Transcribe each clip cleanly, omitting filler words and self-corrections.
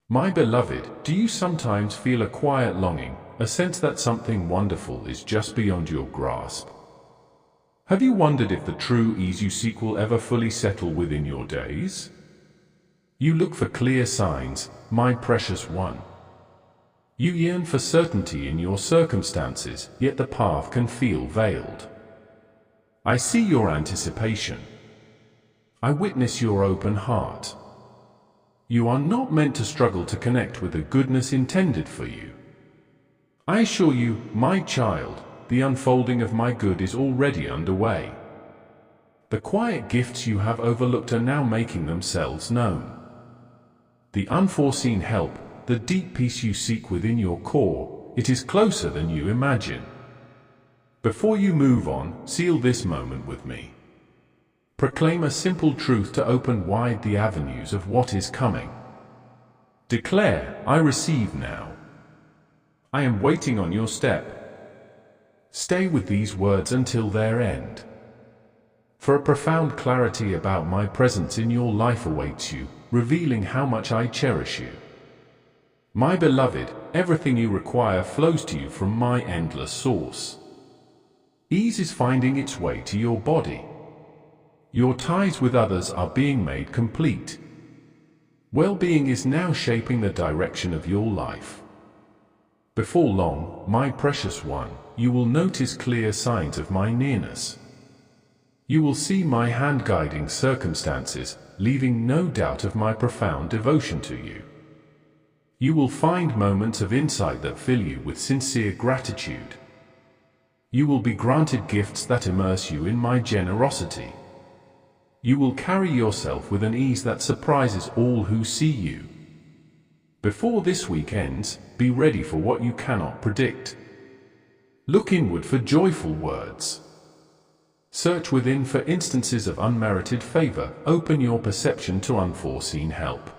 My beloved, do you sometimes feel a quiet longing, a sense that something wonderful is just beyond your grasp? Have you wondered if the true ease you seek will ever fully settle within your days? You look for clear signs, my precious one. You yearn for certainty in your circumstances, yet the path can feel veiled. I see your anticipation. I witness your open heart. You are not meant to struggle to connect with the goodness intended for you. I assure you, my child, the unfolding of my good is already underway. The quiet gifts you have overlooked are now making themselves known. The unforeseen help, the deep peace you seek within your core, it is closer than you imagine. Before you move on, seal this moment with me. Proclaim a simple truth to open wide the avenues of what is coming. Declare, I receive now. I am waiting on your step. Stay with these words until their end. For a profound clarity about my presence in your life awaits you, revealing how much I cherish you. My beloved, everything you require flows to you from my endless source. Ease is finding its way to your body. Your ties with others are being made complete. Well-being is now shaping the direction of your life. Before long, my precious one, you will notice clear signs of my nearness. You will see my hand guiding circumstances, leaving no doubt of my profound devotion to you. You will find moments of insight that fill you with sincere gratitude. You will be granted gifts that immerse you in my generosity. You will carry yourself with an ease that surprises all who see you. Before this week ends, be ready for what you cannot predict. Look inward for joyful words. Search within for instances of unmerited favor. Open your perception to unforeseen help.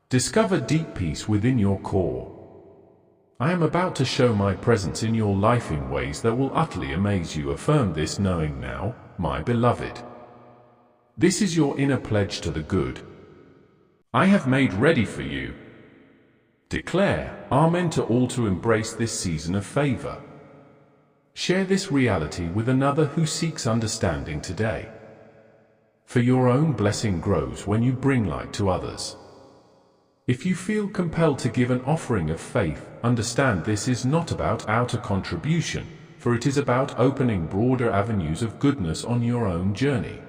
Discover deep peace within your core. I am about to show my presence in your life in ways that will utterly amaze you. Affirm this knowing now, my beloved. This is your inner pledge to the good I have made ready for you. Declare Amen to all to embrace this season of favor. Share this reality with another who seeks understanding today. For your own blessing grows when you bring light to others. If you feel compelled to give an offering of faith, understand this is not about outer contribution, for it is about opening broader avenues of goodness on your own journey.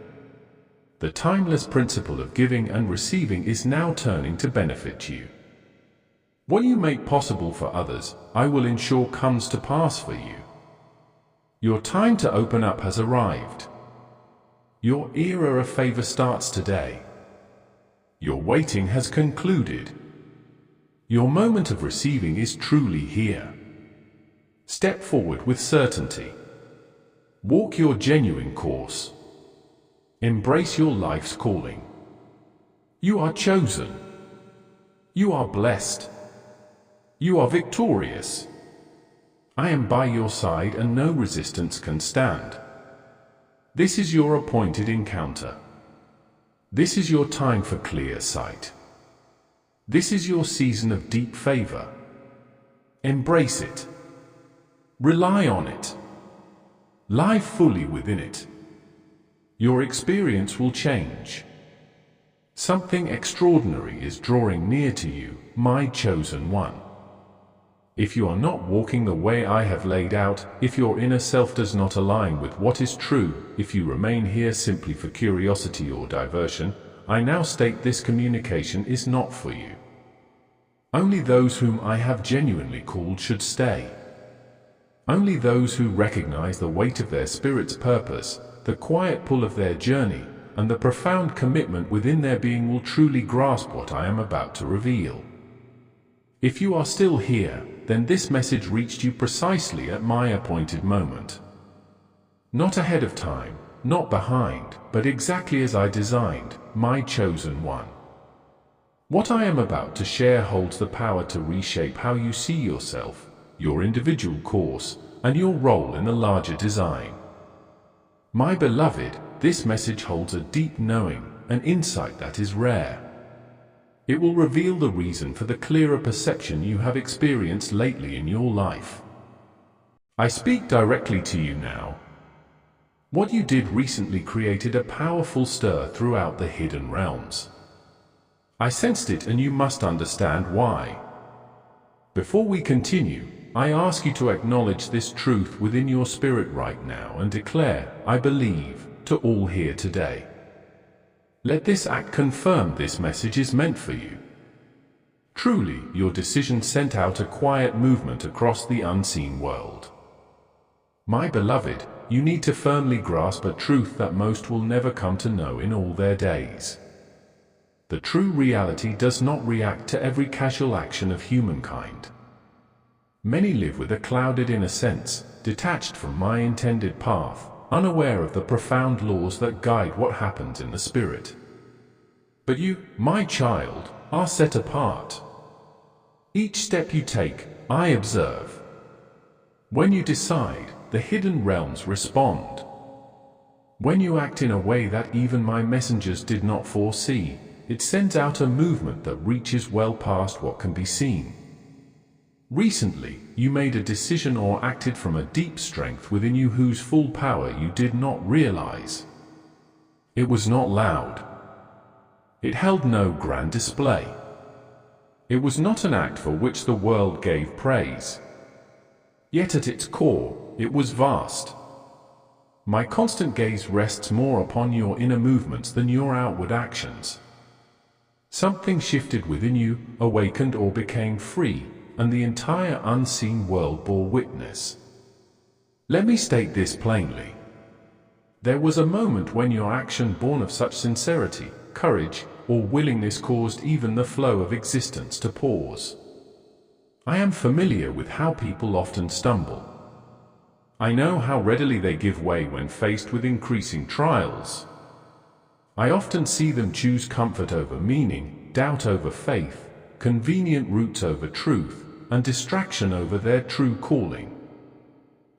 The timeless principle of giving and receiving is now turning to benefit you. What you make possible for others, I will ensure comes to pass for you. Your time to open up has arrived. Your era of favor starts today. Your waiting has concluded. Your moment of receiving is truly here. Step forward with certainty. Walk your genuine course. Embrace your life's calling. You are chosen. You are blessed. You are victorious. I am by your side and no resistance can stand. This is your appointed encounter. This is your time for clear sight. This is your season of deep favor. Embrace it. Rely on it. Live fully within it. Your experience will change. Something extraordinary is drawing near to you, my chosen one. If you are not walking the way I have laid out, if your inner self does not align with what is true, if you remain here simply for curiosity or diversion, I now state this communication is not for you. Only those whom I have genuinely called should stay. Only those who recognize the weight of their spirit's purpose, the quiet pull of their journey, and the profound commitment within their being will truly grasp what I am about to reveal. If you are still here, then this message reached you precisely at my appointed moment. Not ahead of time, not behind, but exactly as I designed, my chosen one. What I am about to share holds the power to reshape how you see yourself, your individual course, and your role in the larger design. My beloved, this message holds a deep knowing, an insight that is rare. It will reveal the reason for the clearer perception you have experienced lately in your life. I speak directly to you now. What you did recently created a powerful stir throughout the hidden realms. I sensed it, and you must understand why. Before we continue, I ask you to acknowledge this truth within your spirit right now and declare, "I believe," to all here today. Let this act confirm this message is meant for you. Truly, your decision sent out a quiet movement across the unseen world. My beloved, you need to firmly grasp a truth that most will never come to know in all their days. The true reality does not react to every casual action of humankind. Many live with a clouded inner sense, detached from my intended path, unaware of the profound laws that guide what happens in the spirit. But you, my child, are set apart. Each step you take, I observe. When you decide, the hidden realms respond. When you act in a way that even my messengers did not foresee, it sends out a movement that reaches well past what can be seen. Recently, you made a decision or acted from a deep strength within you whose full power you did not realize. It was not loud. It held no grand display. It was not an act for which the world gave praise. Yet at its core, it was vast. My constant gaze rests more upon your inner movements than your outward actions. Something shifted within you, awakened or became free, and the entire unseen world bore witness. Let me state this plainly. There was a moment when your action born of such sincerity, courage, or willingness caused even the flow of existence to pause. I am familiar with how people often stumble. I know how readily they give way when faced with increasing trials. I often see them choose comfort over meaning, doubt over faith, convenient routes over truth, and distraction over their true calling.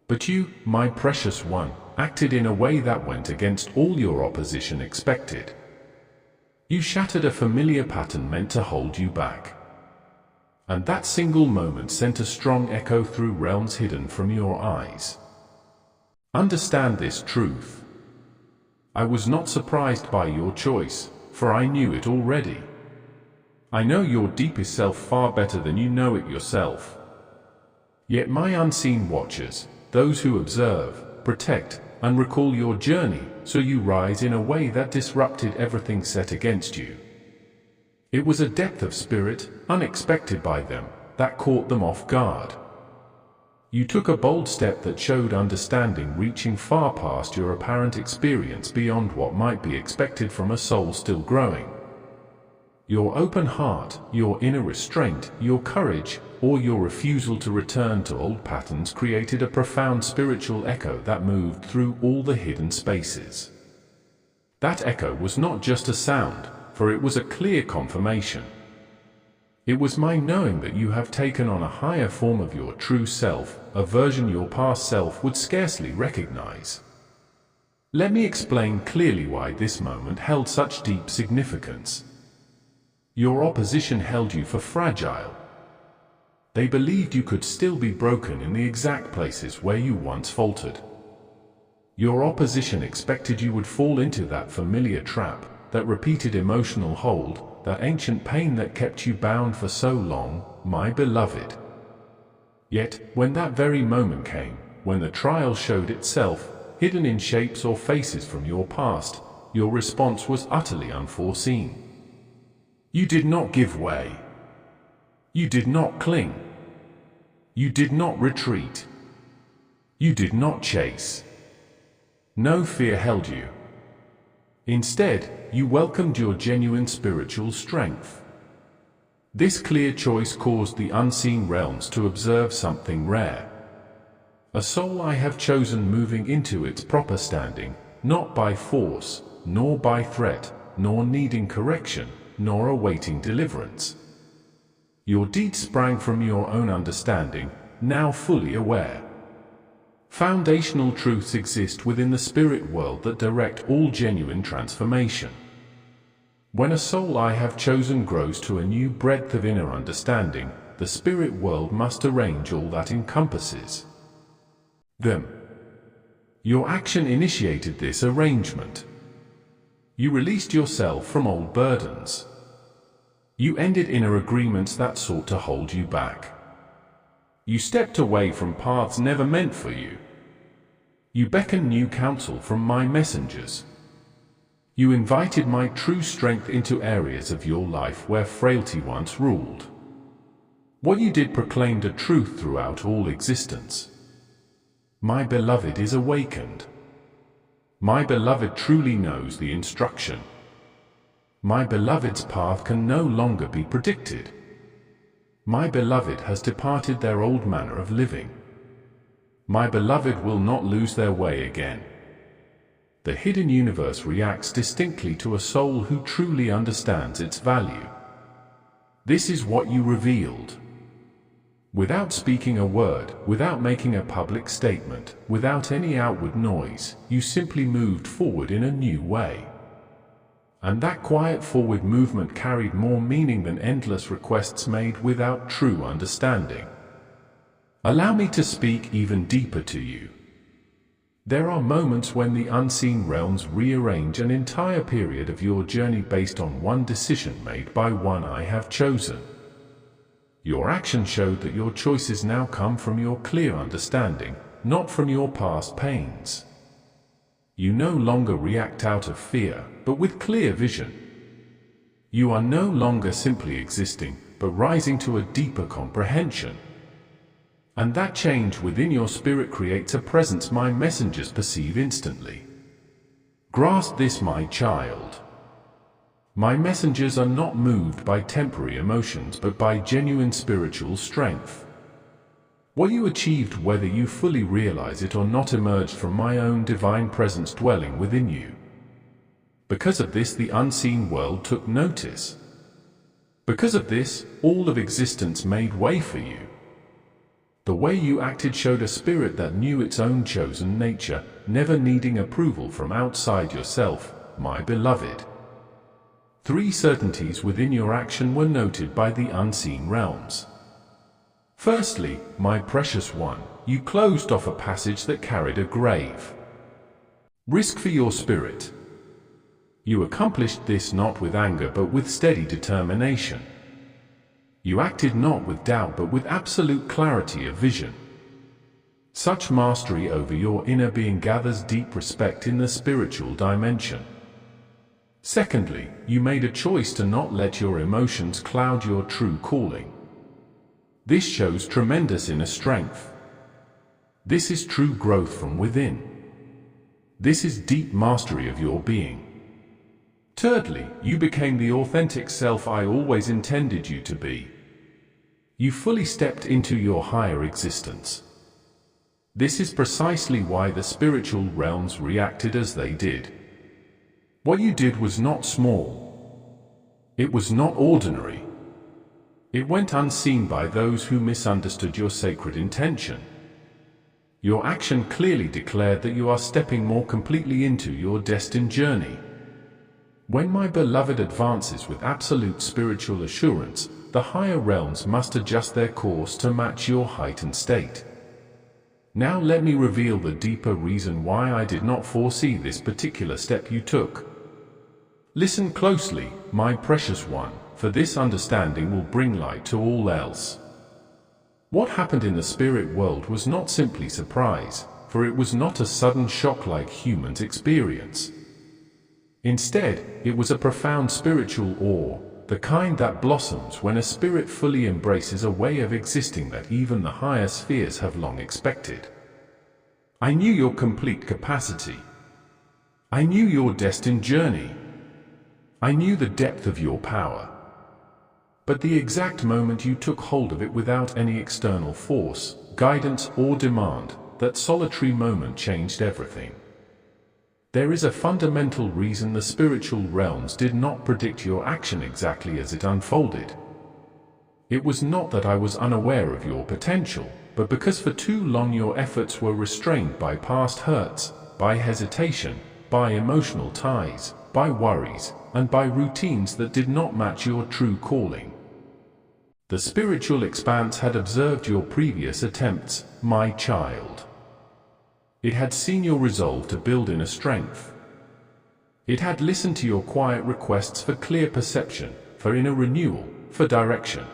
But you, my precious one, acted in a way that went against all your opposition expected. You shattered a familiar pattern meant to hold you back. And that single moment sent a strong echo through realms hidden from your eyes. Understand this truth. I was not surprised by your choice, for I knew it already. I know your deepest self far better than you know it yourself. Yet my unseen watchers, those who observe, protect, and recall your journey, so you rise in a way that disrupted everything set against you. It was a depth of spirit, unexpected by them, that caught them off guard. You took a bold step that showed understanding reaching far past your apparent experience, beyond what might be expected from a soul still growing. Your open heart, your inner restraint, your courage, or your refusal to return to old patterns created a profound spiritual echo that moved through all the hidden spaces. That echo was not just a sound, for it was a clear confirmation. It was my knowing that you have taken on a higher form of your true self, a version your past self would scarcely recognize. Let me explain clearly why this moment held such deep significance. Your opposition held you for fragile. They believed you could still be broken in the exact places where you once faltered. Your opposition expected you would fall into that familiar trap, that repeated emotional hold, that ancient pain that kept you bound for so long, my beloved. Yet, when that very moment came, when the trial showed itself, hidden in shapes or faces from your past, your response was utterly unforeseen. You did not give way. You did not cling. You did not retreat. You did not chase. No fear held you. Instead, you welcomed your genuine spiritual strength. This clear choice caused the unseen realms to observe something rare. A soul I have chosen moving into its proper standing, not by force, nor by threat, nor needing correction, nor awaiting deliverance. Your deed sprang from your own understanding, now fully aware. Foundational truths exist within the spirit world that direct all genuine transformation. When a soul I have chosen grows to a new breadth of inner understanding, the spirit world must arrange all that encompasses them. Your action initiated this arrangement. You released yourself from old burdens. You ended inner agreements that sought to hold you back. You stepped away from paths never meant for you. You beckoned new counsel from my messengers. You invited my true strength into areas of your life where frailty once ruled. What you did proclaimed a truth throughout all existence. My beloved is awakened. My beloved truly knows the instruction. My beloved's path can no longer be predicted. My beloved has departed their old manner of living. My beloved will not lose their way again. The hidden universe reacts distinctly to a soul who truly understands its value. This is what you revealed. Without speaking a word, without making a public statement, without any outward noise, you simply moved forward in a new way. And that quiet forward movement carried more meaning than endless requests made without true understanding. Allow me to speak even deeper to you. There are moments when the unseen realms rearrange an entire period of your journey based on one decision made by one I have chosen. Your action showed that your choices now come from your clear understanding, not from your past pains. You no longer react out of fear, but with clear vision. You are no longer simply existing, but rising to a deeper comprehension. And that change within your spirit creates a presence my messengers perceive instantly. Grasp this, my child. My messengers are not moved by temporary emotions but by genuine spiritual strength. What you achieved, whether you fully realize it or not, emerged from my own divine presence dwelling within you. Because of this, the unseen world took notice. Because of this, all of existence made way for you. The way you acted showed a spirit that knew its own chosen nature, never needing approval from outside yourself, my beloved. 3 certainties within your action were noted by the unseen realms. Firstly, my precious one, you closed off a passage that carried a grave risk for your spirit. You accomplished this not with anger but with steady determination. You acted not with doubt but with absolute clarity of vision. Such mastery over your inner being gathers deep respect in the spiritual dimension. Secondly, you made a choice to not let your emotions cloud your true calling. This shows tremendous inner strength. This is true growth from within. This is deep mastery of your being. Thirdly, you became the authentic self I always intended you to be. You fully stepped into your higher existence. This is precisely why the spiritual realms reacted as they did. What you did was not small. It was not ordinary. It went unseen by those who misunderstood your sacred intention. Your action clearly declared that you are stepping more completely into your destined journey. When my beloved advances with absolute spiritual assurance, the higher realms must adjust their course to match your heightened state. Now let me reveal the deeper reason why I did not foresee this particular step you took. Listen closely, my precious one, for this understanding will bring light to all else. What happened in the spirit world was not simply surprise, for it was not a sudden shock like humans experience. Instead, it was a profound spiritual awe, the kind that blossoms when a spirit fully embraces a way of existing that even the higher spheres have long expected. I knew your complete capacity. I knew your destined journey. I knew the depth of your power. But the exact moment you took hold of it without any external force, guidance, or demand, that solitary moment changed everything. There is a fundamental reason the spiritual realms did not predict your action exactly as it unfolded. It was not that I was unaware of your potential, but because for too long your efforts were restrained by past hurts, by hesitation, by emotional ties, by worries, and by routines that did not match your true calling. The spiritual expanse had observed your previous attempts, my child. It had seen your resolve to build inner strength. It had listened to your quiet requests for clear perception, for inner renewal, for direction.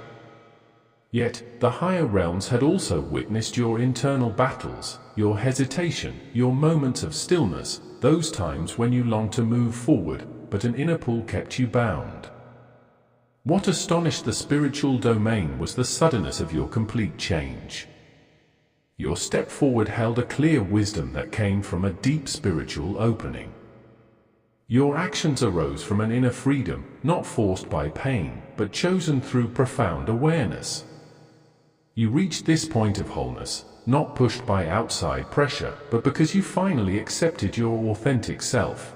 Yet, the higher realms had also witnessed your internal battles, your hesitation, your moments of stillness, those times when you longed to move forward, but an inner pull kept you bound. What astonished the spiritual domain was the suddenness of your complete change. Your step forward held a clear wisdom that came from a deep spiritual opening. Your actions arose from an inner freedom, not forced by pain, but chosen through profound awareness. You reached this point of wholeness, not pushed by outside pressure, but because you finally accepted your authentic self.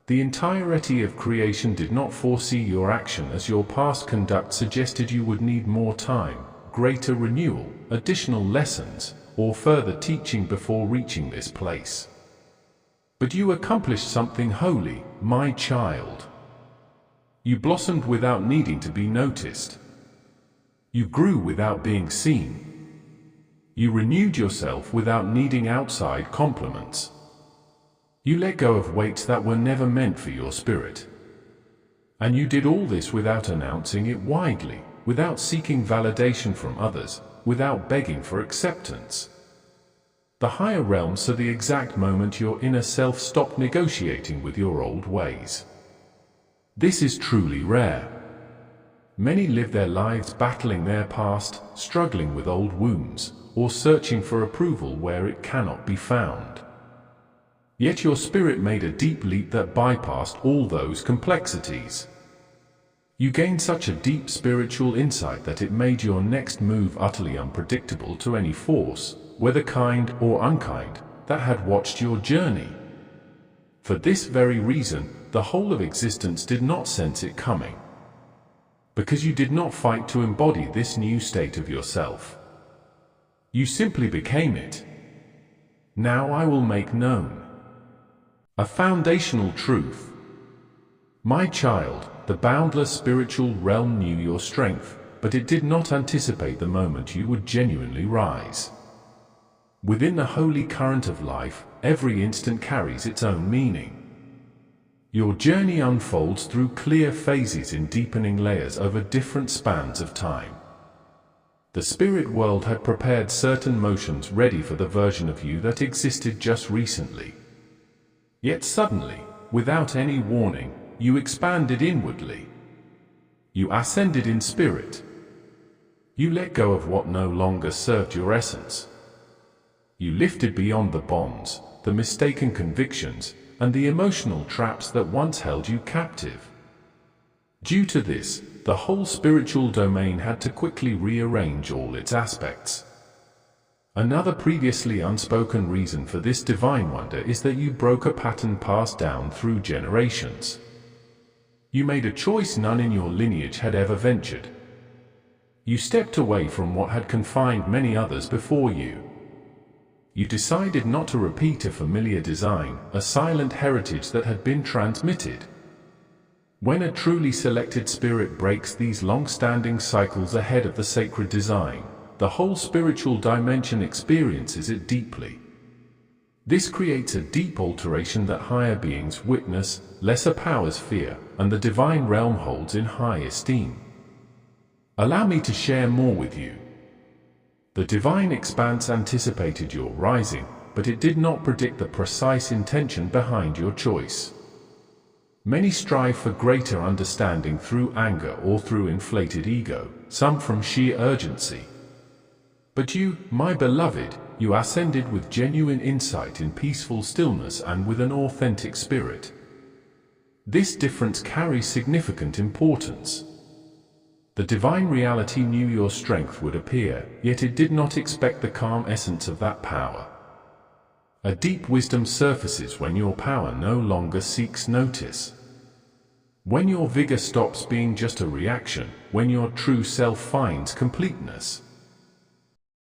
The entirety of creation did not foresee your action, as your past conduct suggested you would need more time, greater renewal, additional lessons, or further teaching before reaching this place. But you accomplished something holy, my child. You blossomed without needing to be noticed. You grew without being seen. You renewed yourself without needing outside compliments. You let go of weights that were never meant for your spirit. And you did all this without announcing it widely, without seeking validation from others, without begging for acceptance. The higher realms saw the exact moment your inner self stopped negotiating with your old ways. This is truly rare. Many live their lives battling their past, struggling with old wounds, or searching for approval where it cannot be found. Yet your spirit made a deep leap that bypassed all those complexities. You gained such a deep spiritual insight that it made your next move utterly unpredictable to any force, whether kind or unkind, that had watched your journey. For this very reason, the whole of existence did not sense it coming. Because you did not fight to embody this new state of yourself. You simply became it. Now I will make known a foundational truth. My child, the boundless spiritual realm knew your strength, but it did not anticipate the moment you would genuinely rise. Within the holy current of life, every instant carries its own meaning. Your journey unfolds through clear phases in deepening layers over different spans of time. The spirit world had prepared certain motions ready for the version of you that existed just recently. Yet suddenly, without any warning, you expanded inwardly. You ascended in spirit. You let go of what no longer served your essence. You lifted beyond the bonds, the mistaken convictions, and the emotional traps that once held you captive. Due to this, the whole spiritual domain had to quickly rearrange all its aspects. Another previously unspoken reason for this divine wonder is that you broke a pattern passed down through generations. You made a choice none in your lineage had ever ventured. You stepped away from what had confined many others before you. You decided not to repeat a familiar design, a silent heritage that had been transmitted. When a truly selected spirit breaks these long-standing cycles ahead of the sacred design, the whole spiritual dimension experiences it deeply. This creates a deep alteration that higher beings witness, lesser powers fear, and the divine realm holds in high esteem. Allow me to share more with you. The divine expanse anticipated your rising, but it did not predict the precise intention behind your choice. Many strive for greater understanding through anger or through inflated ego, some from sheer urgency. But you, my beloved, you ascended with genuine insight in peaceful stillness and with an authentic spirit. This difference carries significant importance. The divine reality knew your strength would appear, yet it did not expect the calm essence of that power. A deep wisdom surfaces when your power no longer seeks notice. When your vigor stops being just a reaction, when your true self finds completeness.